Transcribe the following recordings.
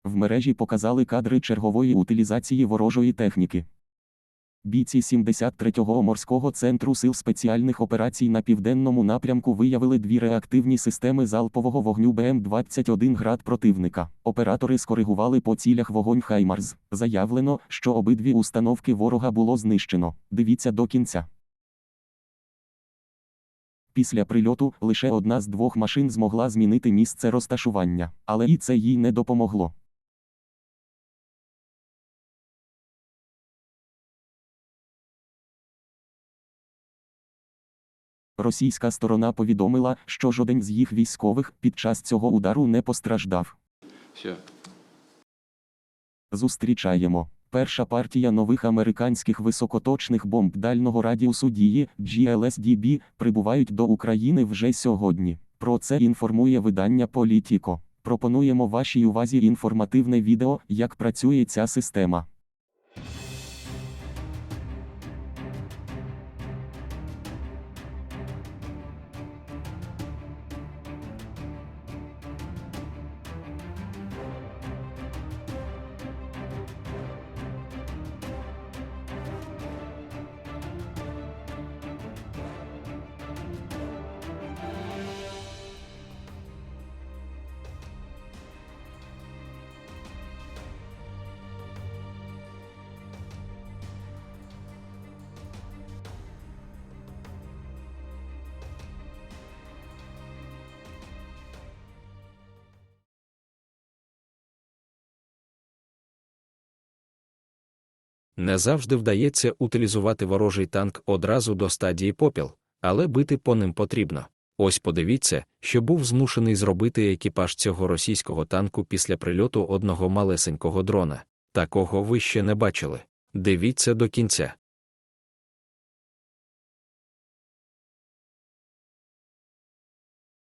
В мережі показали кадри чергової утилізації ворожої техніки. Бійці 73-го морського центру сил спеціальних операцій на південному напрямку виявили дві реактивні системи залпового вогню БМ-21 «Град» противника. Оператори скоригували по цілях вогонь «Хаймарс». Заявлено, що обидві установки ворога було знищено. Дивіться до кінця. Після прильоту лише одна з двох машин змогла змінити місце розташування, але і це їй не допомогло. Російська сторона повідомила, що жоден з їх військових під час цього удару не постраждав. Все. Зустрічаємо. Перша партія нових американських високоточних бомб дальнього радіусу дії GLSDB прибувають до України вже сьогодні. Про це інформує видання Політіко. Пропонуємо вашій увазі інформативне відео, як працює ця система. Не завжди вдається утилізувати ворожий танк одразу до стадії попіл, але бити по ним потрібно. Ось подивіться, що був змушений зробити екіпаж цього російського танку після прильоту одного малесенького дрона. Такого ви ще не бачили. Дивіться до кінця.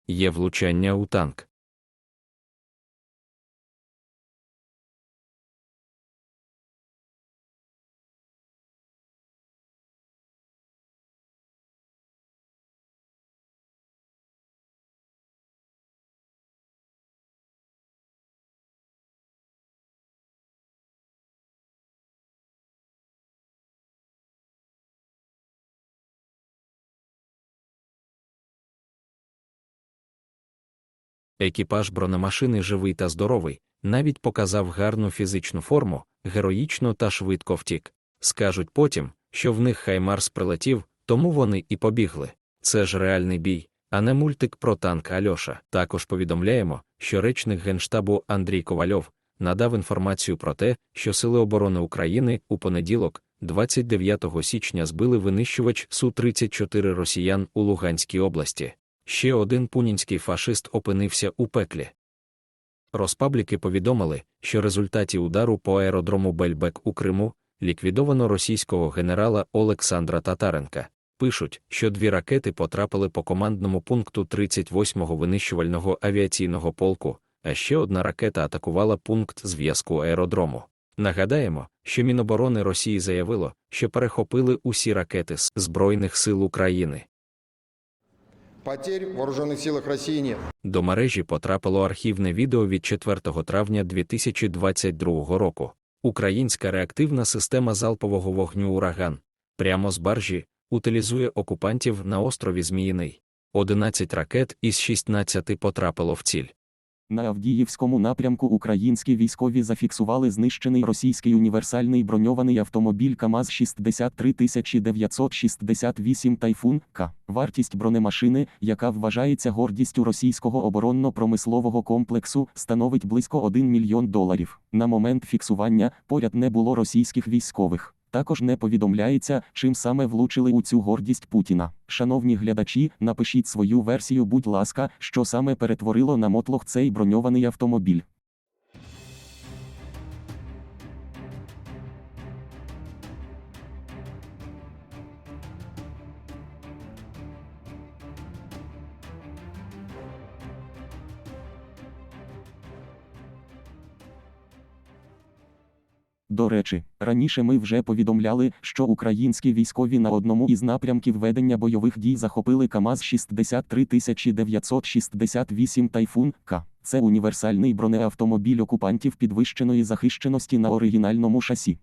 Є влучання у танк. Екіпаж бронемашини живий та здоровий, навіть показав гарну фізичну форму, героїчно та швидко втік. Скажуть потім, що в них Хаймарс прилетів, тому вони і побігли. Це ж реальний бій, а не мультик про танк Альоша. Також повідомляємо, що речник Генштабу Андрій Ковальов надав інформацію про те, що Сили оборони України у понеділок, 29 січня збили винищувач Су-34 росіян у Луганській області. Ще один путінський фашист опинився у пеклі. Розпабліки повідомили, що в результаті удару по аеродрому Бельбек у Криму ліквідовано російського генерала Олександра Татаренка. Пишуть, що дві ракети потрапили по командному пункту 38-го винищувального авіаційного полку, а ще одна ракета атакувала пункт зв'язку аеродрому. Нагадаємо, що Міноборони Росії заявило, що перехопили усі ракети з Збройних сил України. Потерь в вооружених силах Росії нет. До мережі потрапило архівне відео від 4 травня 2022 року. Українська реактивна система залпового вогню «Ураган» прямо з баржі утилізує окупантів на острові Зміїний. 11 ракет із 16 потрапило в ціль. На Авдіївському напрямку українські військові зафіксували знищений російський універсальний броньований автомобіль КАМАЗ-63968 «Тайфун-К». Вартість бронемашини, яка вважається гордістю російського оборонно-промислового комплексу, становить близько $1 мільйон. На момент фіксування поряд не було російських військових. Також не повідомляється, чим саме влучили у цю гордість Путіна. Шановні глядачі, напишіть свою версію, будь ласка, що саме перетворило на мотлох цей броньований автомобіль. До речі, раніше ми вже повідомляли, що українські військові на одному із напрямків ведення бойових дій захопили КАМАЗ-63968 «Тайфун-К». Це універсальний бронеавтомобіль окупантів підвищеної захищеності на оригінальному шасі.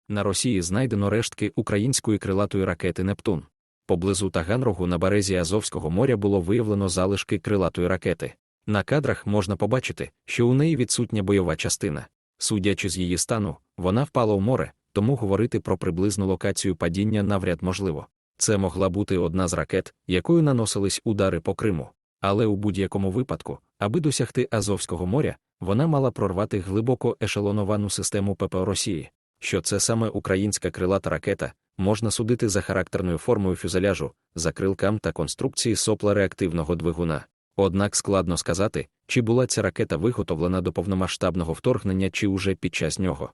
На Росії знайдено рештки української крилатої ракети «Нептун». Поблизу Таганрогу на березі Азовського моря було виявлено залишки крилатої ракети. На кадрах можна побачити, що у неї відсутня бойова частина. Судячи з її стану, вона впала у море, тому говорити про приблизну локацію падіння навряд можливо. Це могла бути одна з ракет, якою наносились удари по Криму. Але у будь-якому випадку, аби досягти Азовського моря, вона мала прорвати глибоко ешелоновану систему ППО Росії. Що це саме українська крилата ракета, можна судити за характерною формою фюзеляжу, закрилкам та конструкції сопла реактивного двигуна. Однак складно сказати, чи була ця ракета виготовлена до повномасштабного вторгнення чи уже під час нього.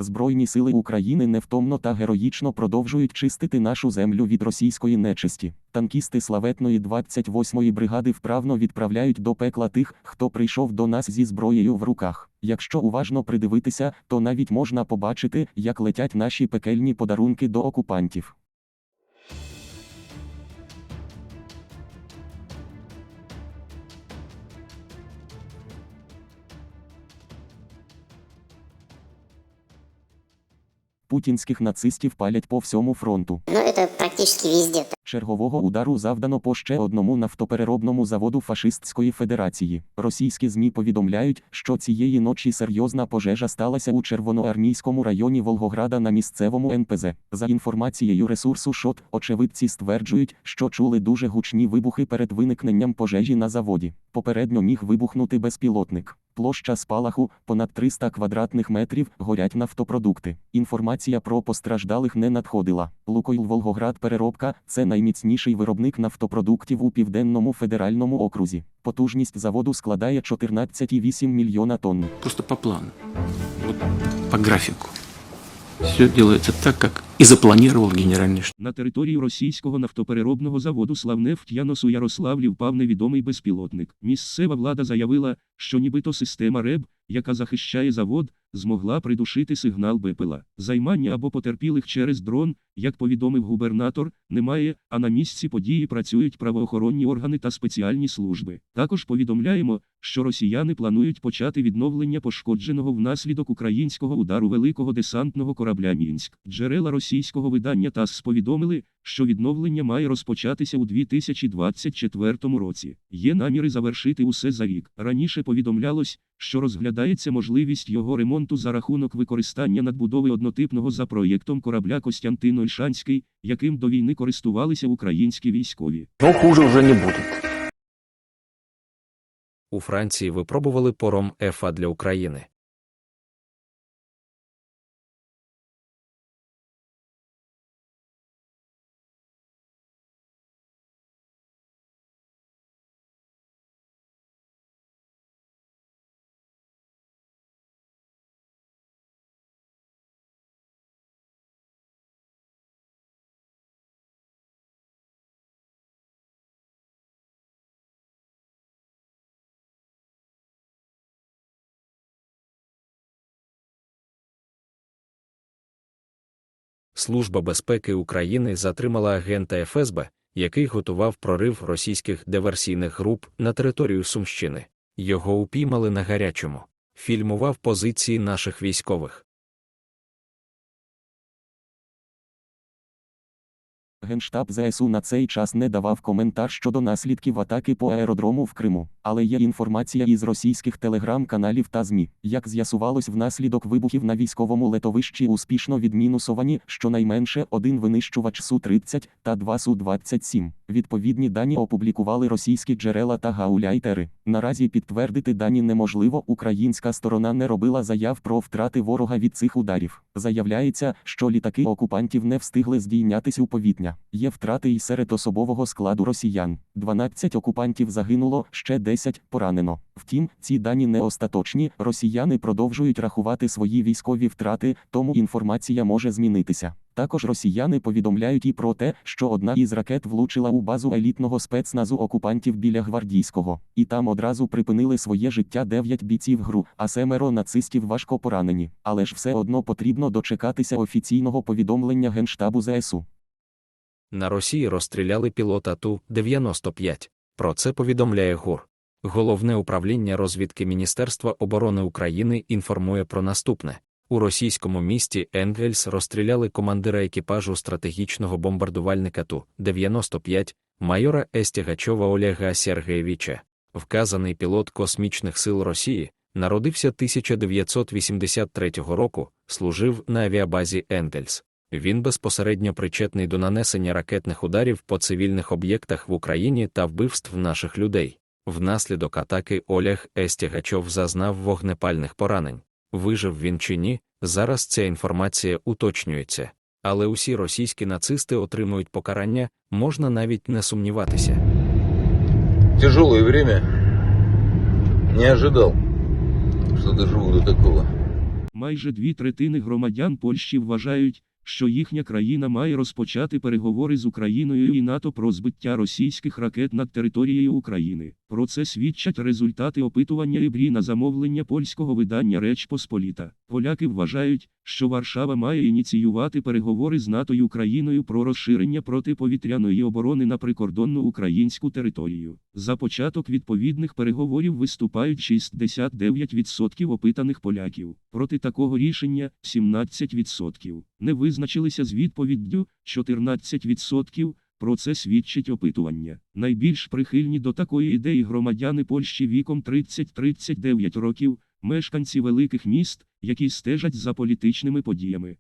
Збройні сили України невтомно та героїчно продовжують чистити нашу землю від російської нечисті. Танкісти славетної 28-ї бригади вправно відправляють до пекла тих, хто прийшов до нас зі зброєю в руках. Якщо уважно придивитися, то навіть можна побачити, як летять наші пекельні подарунки до окупантів. Путінських нацистів палять по всьому фронту. Ну, это практически везде. Чергового удару завдано по ще одному нафтопереробному заводу Фашистської Федерації. Російські ЗМІ повідомляють, що цієї ночі серйозна пожежа сталася у Червоноармійському районі Волгограда на місцевому НПЗ. За інформацією ресурсу ШОТ, очевидці стверджують, що чули дуже гучні вибухи перед виникненням пожежі на заводі. Попередньо міг вибухнути безпілотник. Площа спалаху – понад 300 квадратних метрів, горять нафтопродукти. Інформація про постраждалих не надходила. «Лукойл Волгоград Переробка» – це найміцніший виробник нафтопродуктів у Південному федеральному окрузі. Потужність заводу складає 14,8 мільйона тонн. Просто по плану, вот по графику. Все делается так, как и запланировал генеральный штаб. На територію російського нафтопереробного заводу «Славнефть» Янос у Ярославлі впав невідомий безпілотник. Місцева влада заявила, що нібито система РЕБ, яка захищає завод, змогла придушити сигнал БПЛА. Займання або потерпілих через дрон, як повідомив губернатор, немає, а на місці події працюють правоохоронні органи та спеціальні служби. Також повідомляємо, що росіяни планують почати відновлення пошкодженого внаслідок українського удару великого десантного корабля «Мінськ». Джерела російського видання ТАСС повідомили, що відновлення має розпочатися у 2024 році. Є наміри завершити усе за рік. Раніше повідомлялось, що розглядається можливість його ремонту за рахунок використання надбудови однотипного за проєктом корабля «Костянтин-Ольшанський», яким до війни користувалися українські військові. Но хуже уже не будет. У Франції випробували паром ФА для України. Служба безпеки України затримала агента ФСБ, який готував прорив російських диверсійних груп на територію Сумщини. Його упіймали на гарячому. Фільмував позиції наших військових. Генштаб ЗСУ на цей час не давав коментар щодо наслідків атаки по аеродрому в Криму, але є інформація із російських телеграм-каналів та ЗМІ. Як з'ясувалось, внаслідок вибухів на військовому летовищі успішно відмінусовані щонайменше один винищувач Су-30 та 2 Су-27. Відповідні дані опублікували російські джерела та гауляйтери. Наразі підтвердити дані неможливо, українська сторона не робила заяв про втрати ворога від цих ударів. Заявляється, що літаки окупантів не встигли здійнятись у повітря. Є втрати й серед особового складу росіян. 12 окупантів загинуло, ще 10 поранено. Втім, ці дані не остаточні, росіяни продовжують рахувати свої військові втрати, тому інформація може змінитися. Також росіяни повідомляють і про те, що одна із ракет влучила у базу елітного спецназу окупантів біля Гвардійського, і там одразу припинили своє життя 9 бійців ГРУ, а 7 нацистів важко поранені. Але ж все одно потрібно дочекатися офіційного повідомлення Генштабу ЗСУ. На Росії розстріляли пілота Ту-95. Про це повідомляє ГУР. Головне управління розвідки Міністерства оборони України інформує про наступне. У російському місті Енгельс розстріляли командира екіпажу стратегічного бомбардувальника Ту-95, майора Естягачова Олега Сергеєвича. Вказаний пілот Космічних сил Росії народився 1983 року, служив на авіабазі Енгельс. Він безпосередньо причетний до нанесення ракетних ударів по цивільних об'єктах в Україні та вбивств наших людей. Внаслідок атаки Олег Естягачов зазнав вогнепальних поранень. Вижив він чи ні, зараз ця інформація уточнюється. Але усі російські нацисти отримують покарання, можна навіть не сумніватися. Тяжелое время. Не ожидал, что доживу до такого. Майже 2/3 громадян Польщі вважають, що їхня країна має розпочати переговори з Україною і НАТО про збиття російських ракет над територією України. Про це свідчать результати опитування ІБРІ на замовлення польського видання «Реч Посполіта». Поляки вважають, що Варшава має ініціювати переговори з НАТО й Україною про розширення протиповітряної оборони на прикордонну українську територію. За початок відповідних переговорів виступають 69% опитаних поляків. Проти такого рішення – 17%. Не визначилися з відповіддю – 14%. Про це свідчить опитування. Найбільш прихильні до такої ідеї громадяни Польщі віком 30-39 років, мешканці великих міст, які стежать за політичними подіями.